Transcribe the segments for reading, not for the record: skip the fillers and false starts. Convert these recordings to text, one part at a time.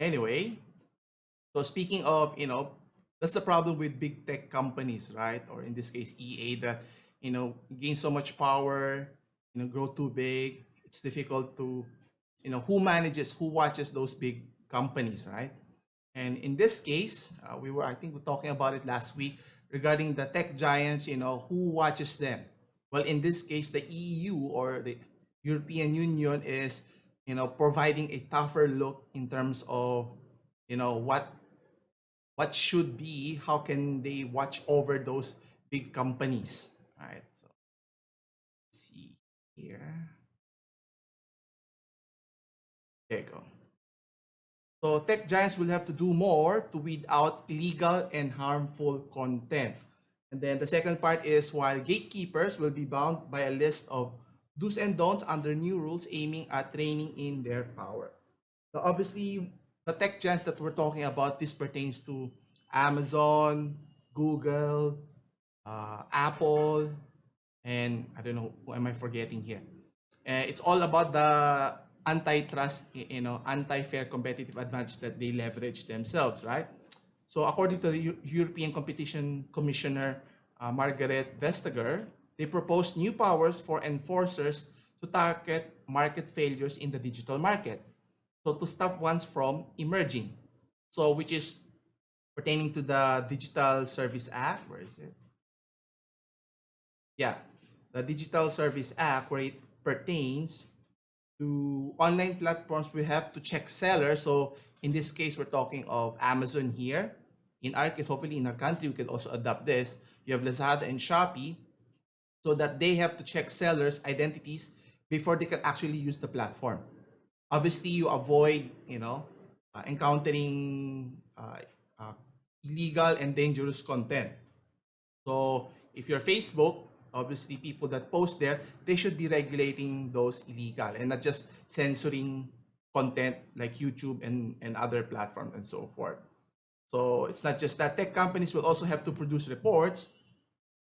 Anyway, so speaking of, that's the problem with big tech companies, right? Or in this case, EA, that, gain so much power, grow too big. It's difficult to, who watches those big companies, right? And in this case, I think we're talking about it last week regarding the tech giants, who watches them. Well, in this case, the EU or the European Union is, providing a tougher look in terms of, what should be, how can they watch over those big companies, right? So let's see here. There you go. So tech giants will have to do more to weed out illegal and harmful content. And then the second part is while gatekeepers will be bound by a list of do's and don'ts under new rules aiming at reining in their power. So obviously, the tech giants that we're talking about, this pertains to Amazon, Google, Apple, and I don't know who am I forgetting here. It's all about the antitrust, anti-fair competitive advantage that they leverage themselves, right? So according to the European Competition Commissioner Margaret Vestager, they proposed new powers for enforcers to target market failures in the digital market. So to stop ones from emerging. So which is pertaining to the Digital Service Act. Where is it? Yeah, the Digital Service Act, where it pertains to online platforms, we have to check sellers. So in this case, we're talking of Amazon here. In our case, hopefully in our country, we can also adopt this. You have Lazada and Shopee, so that they have to check sellers' identities before they can actually use the platform. Obviously, you avoid, encountering illegal and dangerous content. So if you're Facebook, obviously people that post there, they should be regulating those illegal and not just censoring content like YouTube and other platforms and so forth. So it's not just that. Tech companies will also have to produce reports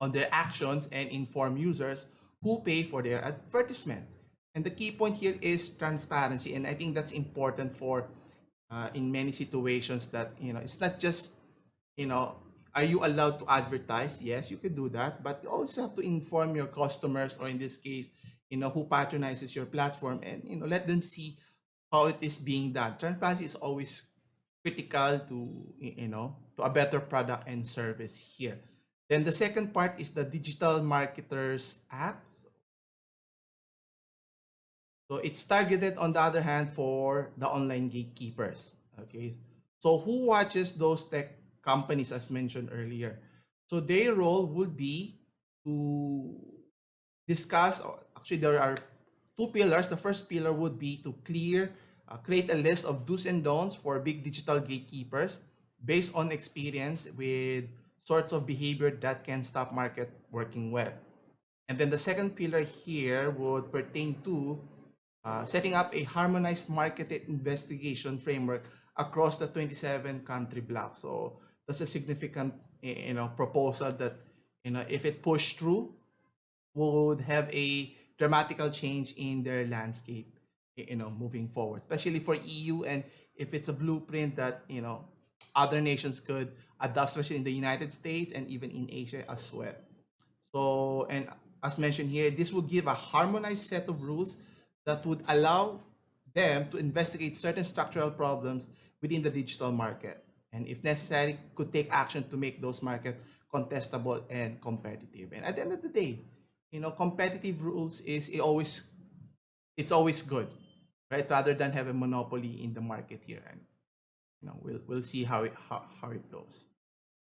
on their actions and inform users who pay for their advertisement. And the key point here is transparency. And I think that's important for in many situations that, it's not just, you know, are you allowed to advertise? Yes, you can do that, but you also have to inform your customers, or in this case, who patronizes your platform, and let them see how it is being done. Transparency is always critical to to a better product and service here. Then the second part is the Digital Marketers Act. So it's targeted, on the other hand, for the online gatekeepers. Okay. So who watches those tech companies as mentioned earlier? So their role would be to discuss, actually, there are two pillars. The first pillar would be to create a list of do's and don'ts for big digital gatekeepers based on experience with sorts of behavior that can stop market working well. And then the second pillar here would pertain to setting up a harmonized market investigation framework across the 27 country block. So that's a significant, proposal that, if it pushed through, would have a dramatical change in their landscape, moving forward, especially for EU. And if it's a blueprint that, other nations could adopt, especially in the United States and even in Asia as well. So, and as mentioned here, this would give a harmonized set of rules that would allow them to investigate certain structural problems within the digital market. And if necessary, could take action to make those markets contestable and competitive. And at the end of the day, competitive rules it's always good, right? Rather than have a monopoly in the market here. And we'll see how it goes.